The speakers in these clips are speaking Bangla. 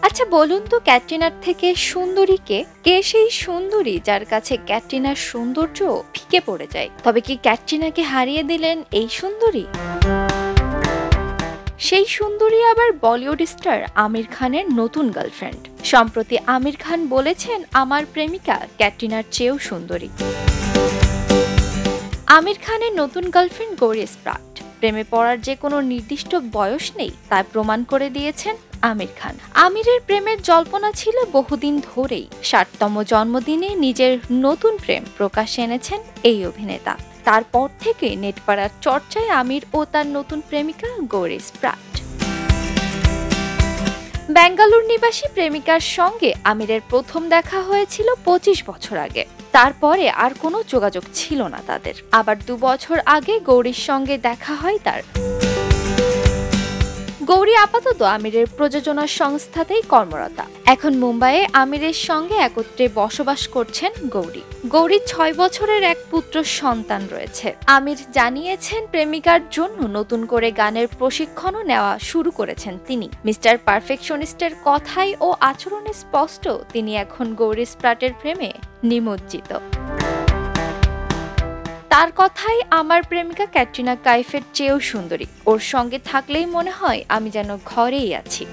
আচ্ছা বলুন তো, ক্যাটরিনার থেকে সুন্দরী কে? কে সেই সুন্দরী যার কাছে ক্যাটরিনার সৌন্দর্য ফিকে পড়ে যায়? তবে কি ক্যাটরিনাকে হারিয়ে দিলেন এই সুন্দরী? সেই সুন্দরী আবার বলিউড স্টার আমির খানের নতুন গার্লফ্রেন্ড। সম্প্রতি আমির খান বলেছেন, আমার প্রেমিকা ক্যাটরিনার চেয়েও সুন্দরী। আমির খানের নতুন গার্লফ্রেন্ড গৌরি স্প্রাট। প্রেমে পড়ার যে কোনো নির্দিষ্ট বয়স নেই তা প্রমাণ করে দিয়েছেন আমির খান। আমিরের প্রেমের জল্পনা ছিল বহুদিন ধরেই। ৬০তম জন্মদিনে নিজের নতুন প্রেম প্রকাশ্যে এনেছেন এই অভিনেতা। তারপর থেকে নেটপাড়ার চর্চায় আমির ও তার নতুন প্রেমিকা গৌরি স্প্রাট। বেঙ্গালুরু নিবাসী প্রেমিকার সঙ্গে আমিরের প্রথম দেখা হয়েছিল ২৫ বছর আগে। তারপরে আর কোনো যোগাযোগ ছিল না তাদের। আবার ২ বছর আগে গৌরীর সঙ্গে দেখা হয় তার। গৌরী আপাতত আমিরের প্রযোজনা সংস্থাতেই কর্মরতা। এখন মুম্বাইয়ে আমিরের সঙ্গে একত্রে বসবাস করছেন গৌরী। গৌরীর ৬ বছরের এক পুত্র সন্তান রয়েছে। আমির জানিয়েছেন, প্রেমিকার জন্য নতুন করে গানের প্রশিক্ষণও নেওয়া শুরু করেছেন তিনি। মিস্টার পারফেকশনিস্টের কথাই ও আচরণে স্পষ্ট তিনি এখন গৌরী স্প্রাটের প্রেমে নিমজ্জিত। তার কথাই, আমার প্রেমিকা ক্যাটরিনা কাইফের চেয়েও সুন্দরী। ওর সঙ্গে থাকলেই মনে হয় আমি যেন ঘরেই আছি।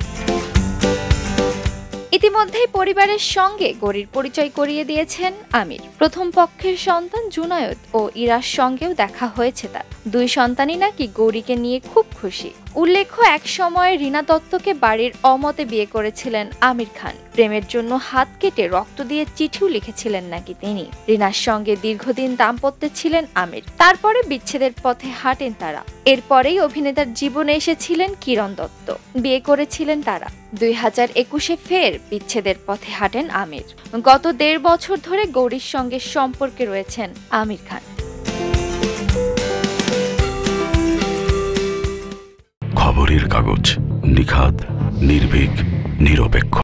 ইতিমধ্যেই পরিবারের সঙ্গে গৌরীর পরিচয় করিয়ে দিয়েছেন আমির। প্রথম পক্ষের সন্তান জুনায়েদ ও ইরার সঙ্গেও দেখা হয়েছে তার। ২ সন্তানই নাকি গৌরীকে নিয়ে খুব খুশি। উল্লেখ্য, এক সময় রীনা দত্তকে বাড়ির অমতে বিয়ে করেছিলেন আমির খান। প্রেমের জন্য হাত কেটে রক্ত দিয়ে চিঠিও লিখেছিলেন নাকি তিনি। রীনার সঙ্গে দীর্ঘদিন দাম্পত্যে ছিলেন আমির। তারপরে বিচ্ছেদের পথে হাঁটেন তারা। এরপরেই অভিনেতার জীবনে এসেছিলেন কিরণ দত্ত। বিয়ে করেছিলেন তারা। ২০২১-এ ফের বিচ্ছেদের পথে হাঁটেন আমির। গত ১.৫ বছর ধরে গৌরীর সঙ্গে সম্পর্কে রয়েছেন আমির খান। খবরের কাগজ, নিখাত, নির্ভীক, নিরপেক্ষ।